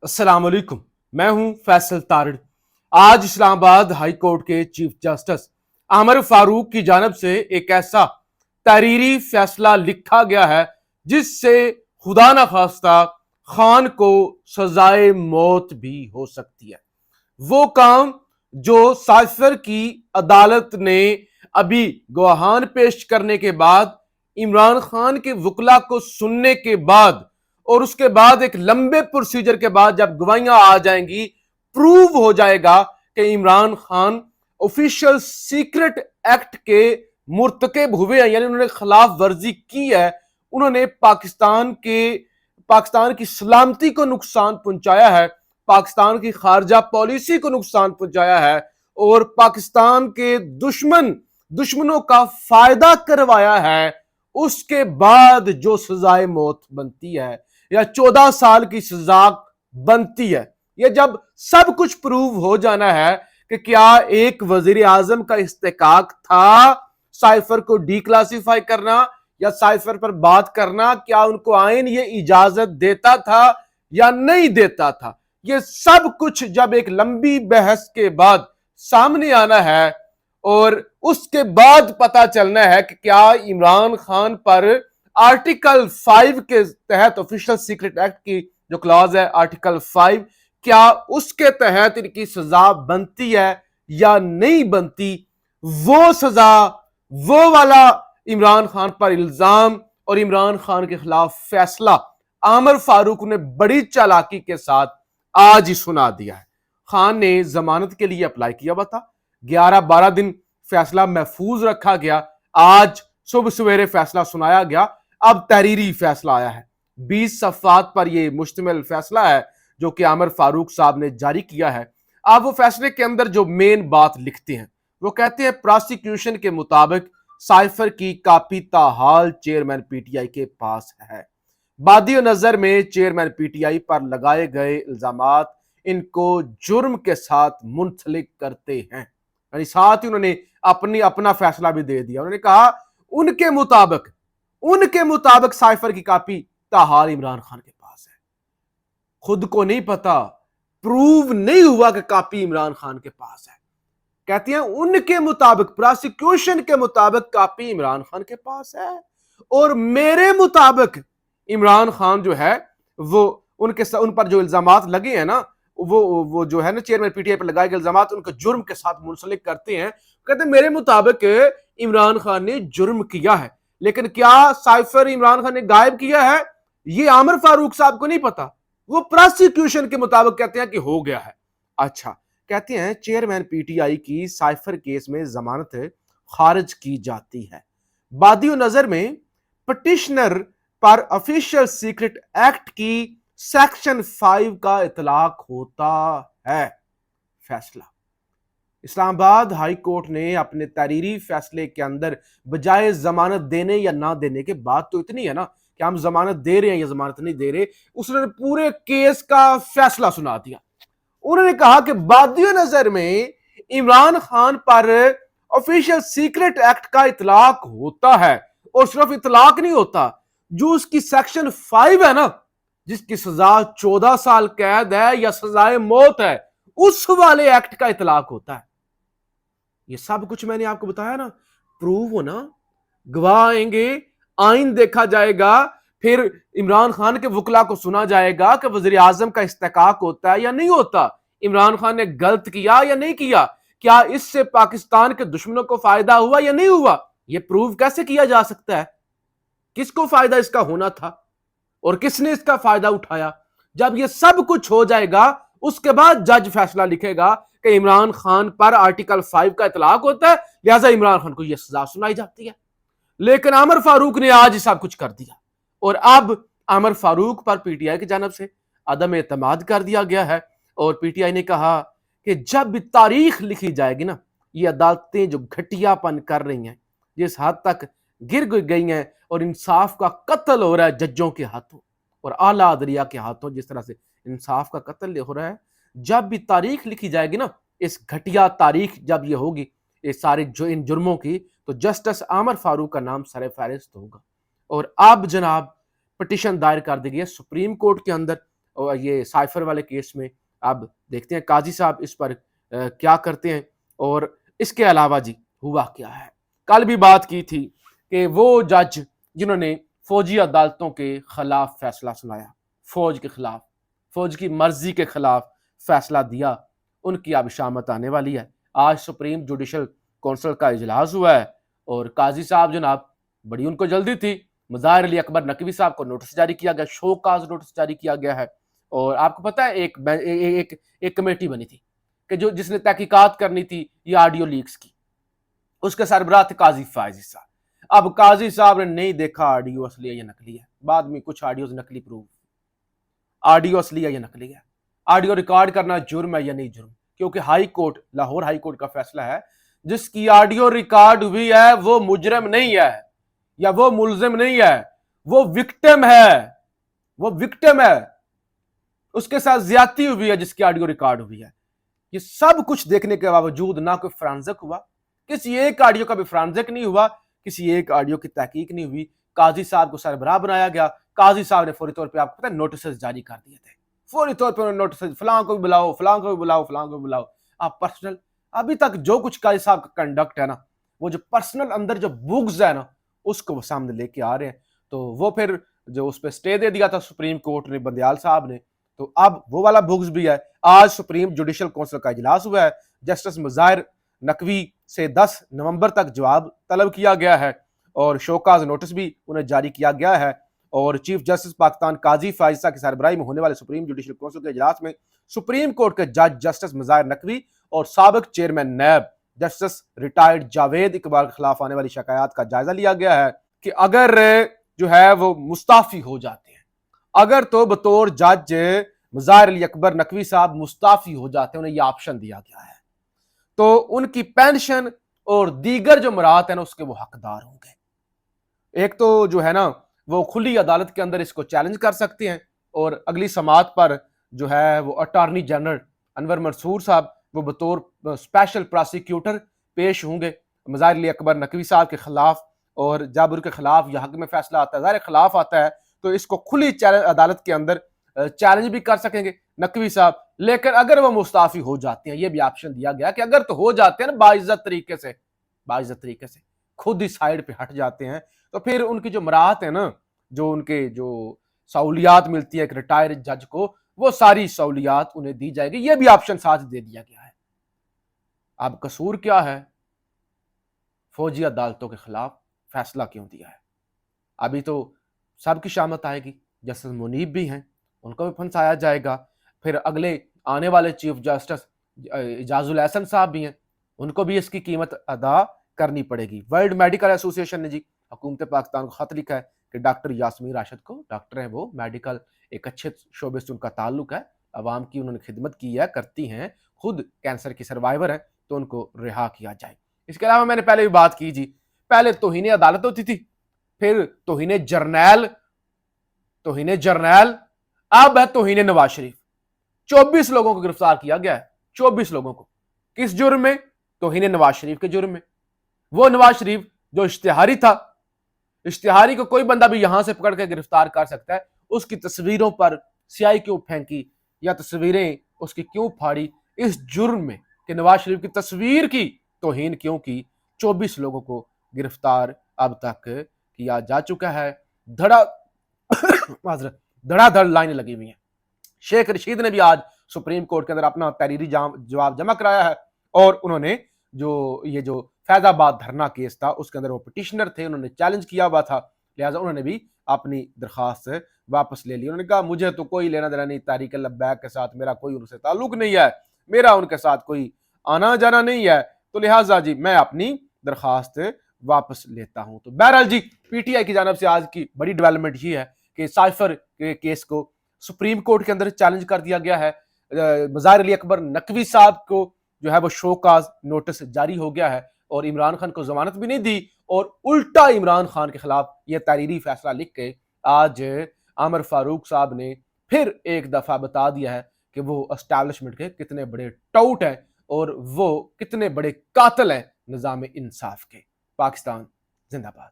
अस्सलाम वालेकुम। मैं हूं फैसल तारिड़। आज इस्लामाबाद हाई कोर्ट के चीफ जस्टिस आमर फारूक की जानब से एक ऐसा तहरीरी फैसला लिखा गया है जिससे खुदा न खास्ता खान को सजाए मौत भी हो सकती है। वो काम जो साइफर की अदालत ने अभी गवाहान पेश करने के बाद, इमरान खान के वकला को सुनने के बाद और उसके बाद एक लंबे प्रोसीजर के बाद जब गवाहियां आ जाएंगी, प्रूव हो जाएगा कि Imran Khan official secret act के मुर्तकब हुए हैं, यानी उन्होंने खिलाफ वर्जी की है। उन्होंने पाकिस्तान की सलामती को नुकसान पहुंचाया है, पाकिस्तान की खारजा पॉलिसी को नुकसान पहुंचाया है और पाकिस्तान के दुश्मनों का फायदा करवाया है। उसके बाद जो सजाए मौत बनती है या 14 साल की सजा बनती है, यह जब सब कुछ प्रूव हो जाना है कि क्या एक वजीर आजम का इस्तेकाक था साइफर को डीक्लासिफाई करना या साइफर पर बात करना, क्या उनको आइन ये इजाजत देता था या नहीं देता था। ये सब कुछ जब एक लंबी बहस के बाद सामने आना है और उसके बाद पता चलना है कि क्या इमरान खान पर आर्टिकल 5 के तहत, ऑफिशियल सीक्रेट एक्ट की जो क्लॉज है आर्टिकल 5, क्या उसके तहत इनकी सजा बनती है या नहीं बनती। वो सजा, वो वाला इमरान खान पर इल्जाम और इमरान खान के खिलाफ फैसला आमर फारूक ने बड़ी चालाकी के साथ आज ही सुना दिया है। खान ने जमानत के लिए अप्लाई किया हुआ था, 11-12 दिन फैसला महफूज रखा गया, आज सुबह सवेरे फैसला सुनाया गया, अब तहरीरी फैसला आया है। 20 सफ़ात पर यह मुश्तमिल फैसला है जो कि आमर फारूक साहब ने जारी किया है। अब वो फैसले के अंदर जो मेन बात लिखते हैं वो कहते हैं, प्रोसिक्यूशन के मुताबिक साइफर की कापी ताहाल चेयरमैन पीटीआई के पास है। बादी नजर में चेयरमैन पीटीआई पर लगाए गए इल्जामात इनको जुर्म के साथ मुंसलिक करते हैं। यानी साथ ही उन्होंने अपना फैसला भी दे दिया। उन्होंने कहा उनके मुताबिक साइफर की कापी ताहाल इमरान खान के पास है। खुद को नहीं पता, प्रूव नहीं हुआ कि कापी इमरान खान के पास है। कहती हैं उनके मुताबिक, प्रोसिक्यूशन के मुताबिक कापी इमरान खान के पास है और मेरे मुताबिक इमरान खान जो है वो उन पर जो इल्जामात लगे हैं ना, वो जो है ना चेयरमैन पीटीआई पर लगाए गए इल्जामात उनको जुर्म के साथ मुंसलिक करते हैं। कहते हैं मेरे मुताबिक इमरान खान ने जुर्म किया है, लेकिन क्या साइफर इमरान खान ने गायब किया है ये आमर फारूक साहब को नहीं पता। वो प्रोसिक्यूशन के मुताबिक कहते हैं कि हो गया है। अच्छा, कहते हैं चेयरमैन पीटीआई की साइफर केस में जमानत खारिज की जाती है। बादियो नजर में पिटिशनर पर ऑफिशियल सीक्रेट एक्ट की सेक्शन 5 का इतलाक होता है। फैसला इस्लामाबाद हाई कोर्ट ने अपने तहरीरी फैसले के अंदर बजाय जमानत देने या ना देने के, बात तो इतनी है ना कि हम जमानत दे रहे हैं या जमानत नहीं दे रहे, उसने पूरे केस का फैसला सुना दिया। उन्होंने कहा कि बादियो नजर में इमरान खान पर ऑफिशियल सीक्रेट एक्ट का इतलाक होता है और सिर्फ इतलाक नहीं होता, जो उसकी सेक्शन 5 है ना, जिसकी सजा 14 साल कैद है या सजाए मौत है, उस वाले एक्ट का इतलाक होता है। ये सब कुछ मैंने आपको बताया ना, प्रूव होना, गवाह आएंगे, आइन देखा जाएगा, फिर इमरान खान के वकला को सुना जाएगा कि वजीर आजम का इस्तेकाक होता है या नहीं होता, इमरान खान ने गलत किया या नहीं किया, क्या इससे पाकिस्तान के दुश्मनों को फायदा हुआ या नहीं हुआ। यह प्रूव कैसे किया जा सकता है, किसको फायदा इसका होना था और किसने इसका फायदा उठाया। जब यह सब कुछ हो जाएगा उसके बाद जज फैसला लिखेगा कि इमरान खान पर आर्टिकल 5 का इतलाक होता है, लिहाजा इमरान खान को यह सजा सुनाई जाती है। लेकिन आमर फारूक ने आज ही सब कुछ कर दिया और अब आमर फारूक पर पीटीआई की जानब से अदम एतमाद कर दिया गया है और पीटीआई ने कहा कि जब भी तारीख लिखी जाएगी ना, ये अदालतें जो घटियापन कर रही हैं, जिस हद तक गिर गई हैं और इंसाफ का कत्ल हो रहा है जजों के हाथों और आला अदलिया के हाथों, जिस तरह से इंसाफ का कत्ल हो रहा है, जब भी तारीख लिखी जाएगी ना, इस घटिया तारीख जब ये होगी ये सारे जो इन जुर्मों की, तो जस्टिस आमर फारूक का नाम सर फहरिस्त होगा। और अब जनाब पिटिशन दायर कर दी गई है सुप्रीम कोर्ट के अंदर। और ये साइफर वाले केस में। अब देखते हैं काजी साहब इस पर क्या करते हैं। और इसके अलावा जी हुआ क्या है, कल भी बात की थी कि वो जज जिन्होंने फौजी अदालतों के खिलाफ फैसला सुनाया, फौज के खिलाफ, फौज की मर्जी के खिलाफ फैसला दिया, उनकी अब शामत आने वाली है। आज सुप्रीम जुडिशल काउंसिल का इजलास हुआ है और काजी साहब जनाब, बड़ी उनको जल्दी थी, मुज़ाहिर अली अकबर नकवी साहब को नोटिस जारी किया गया, शो काज नोटिस जारी किया गया है। और आपको पता है एक कमेटी बनी थी कि जो जिसने तहकीकात करनी थी ये ऑडियो लीक्स की, उसके सरबराह थे काजी फायजी साहब। अब काजी साहब ने नहीं देखा ऑडियो असली है या नकली है, बाद में कुछ ऑडियो नकली प्रूव, ऑडियो असली है या नकली है, ऑडियो रिकॉर्ड करना जुर्म है या नहीं जुर्म, क्योंकि high court, Lahore high court का फैसला है जिसकी ऑडियो रिकॉर्ड हुई है वो मुजरिम नहीं है या वो मुलजिम नहीं है, वो विक्टिम है, वो विक्टिम है, उसके साथ ज्यादती हुई है जिसकी ऑडियो रिकॉर्ड हुई है। ये सब कुछ देखने के बावजूद ना कोई फ्रांजिक हुआ, किसी एक ऑडियो का भी फ्रांजिक नहीं हुआ, किसी एक ऑडियो की तहकीक नहीं हुई। काजी साहब को सरबराह बनाया गया, काजी साहब ने फौरी तौर पे आपको पता है नोटिस जारी कर दिए थे, फौरी तौर पे नोटिस, फलां को भी बुलाओ, फलां को भी बुलाओ, फलां को भी बुलाओ। आप पर्सनल अभी तक जो कुछ काजी साहब का कंडक्ट है ना, वो जो पर्सनल अंदर जो बुग्स है ना, उसको वो सामने लेके आ रहे हैं। तो वो फिर जो उस पर स्टे दे दिया था सुप्रीम कोर्ट ने, बंदयाल साहब ने, तो अब वो वाला बुग्स भी है। आज सुप्रीम जुडिशल काउंसिल का इजलास हुआ है, जस्टिस मुज़ाहिर नकवी से 10 नवंबर तक जवाब तलब किया गया है और शोकाज नोटिस भी उन्हें जारी किया गया है। और चीफ जस्टिस पाकिस्तान काजी फायजा की सरबराही में होने वाले सुप्रीम जुडिशल काउंसिल के इजलास में सुप्रीम कोर्ट के जज जस्टिस मुज़ाहिर नकवी और साबिक chairman NAB justice retired Javed Iqbal के खिलाफ आने वाली शिकायत का जायजा लिया गया है कि अगर जो है वो मुस्ताफी हो जाते हैं, अगर तो बतौर जज मुज़ाहिर अली अकबर नकवी साहब मुस्ताफी हो जाते हैं, उन्हें यह ऑप्शन दिया गया है, तो उनकी पेंशन और दीगर जो मराहत है ना उसके वो हकदार होंगे। एक तो जो है ना वो खुली अदालत के अंदर इसको चैलेंज कर सकते हैं और अगली समात पर जो है वो अटॉर्नी जनरल अनवर मंसूर साहब वो बतौर स्पेशल प्रोसिक्यूटर पेश होंगे मुज़ाहिर अली अकबर नकवी साहब के खिलाफ। और जब उनके खिलाफ यह हक में फैसला आता है, ज़ाहिर खिलाफ आता है, तो इसको खुली अदालत के अंदर चैलेंज भी कर सकेंगे नकवी साहब। लेकिन अगर वो मुस्ताफी हो जाते हैं, ये भी ऑप्शन दिया गया कि अगर तो हो जाते हैं ना बाइज्जत तरीके से, बाइज्जत तरीके से खुद ही साइड पे हट जाते हैं, तो फिर उनकी जो मराहत है ना, जो उनके जो सहूलियात मिलती है एक रिटायर्ड जज को, वो सारी सहूलियात उन्हें दी जाएगी, ये भी ऑप्शन साथ दे दिया गया है। अब कसूर क्या है, फौजी अदालतों के खिलाफ फैसला क्यों दिया है? अभी तो सबकी शामत आएगी, जस्टिस मुनीब भी हैं, उनको भी फंसाया जाएगा, फिर अगले आने वाले चीफ जस्टिस इजाजुल एहसन साहब भी हैं, उनको भी इसकी कीमत अदा करनी पड़ेगी। वर्ल्ड मेडिकल एसोसिएशन ने जी हुकूमत पाकिस्तान को खत लिखा है कि डॉक्टर यास्मीन राशिद को, डॉक्टर हैं वो, मेडिकल एक अच्छे शोबे से उनका ताल्लुक है, अवाम की उन्होंने खिदमत की है, करती हैं, खुद कैंसर की सर्वाइवर है, तो उनको रिहा किया जाए। इसके अलावा मैंने पहले भी बात की जी, पहले तौहीन अदालत होती थी, फिर तौहीन जर्नैल, तौहीन जर्नैल, अब है तौहीन नवाज शरीफ। 24 लोगों को गिरफ्तार किया गया है, 24 लोगों को, किस जुर्म में? तौहीन नवाज शरीफ के जुर्म में। वो नवाज शरीफ जो इश्तिहारी था, इश्तिहारी को कोई बंदा भी यहां से पकड़ के गिरफ्तार कर सकता है, उसकी तस्वीरों पर स्याही क्यों फेंकी या तस्वीरें उसकी क्यों फाड़ी, इस जुर्म में कि नवाज शरीफ की तस्वीर की तौहीन क्यों की, 24 लोगों को गिरफ्तार अब तक किया जा चुका है। धड़ाधड़ लाइनें लगी हुई हैं। शेख रशीद ने भी आज सुप्रीम कोर्ट के अंदर अपना तहरीरी जवाब जमा कराया है और उन्होंने जो फैजाबाद धरना केस था उसके अंदर वो पिटिशनर थे, उन्होंने चैलेंज किया हुआ था, लिहाजा उन्होंने भी अपनी दरखास्त वापस ले ली। उन्होंने कहा मुझे तो कोई लेना देना नहीं तहरीक लब्बैक के साथ, मेरा कोई उनसे ताल्लुक नहीं है, मेरा उनके साथ कोई आना जाना नहीं है, तो लिहाजा जी मैं अपनी दरखास्त वापस लेता हूं। तो बहरहाल जी पीटीआई की जानिब से आज की बड़ी डेवलपमेंट ये है कि साइफर के केस को सुप्रीम कोर्ट के अंदर चैलेंज कर दिया गया है। मुज़ाहिर अली अकबर नकवी साहब को जो है वो शोकाज नोटिस जारी हो गया है और इमरान खान को जमानत भी नहीं दी, और उल्टा इमरान खान के खिलाफ यह तहरीरी फैसला लिख के आज आमिर फारूक साहब ने फिर एक दफा बता दिया है कि वो एस्टैब्लिशमेंट के कितने बड़े टाउट हैं और वो कितने बड़े कातिल हैं निज़ाम इंसाफ के। पाकिस्तान जिंदाबाद।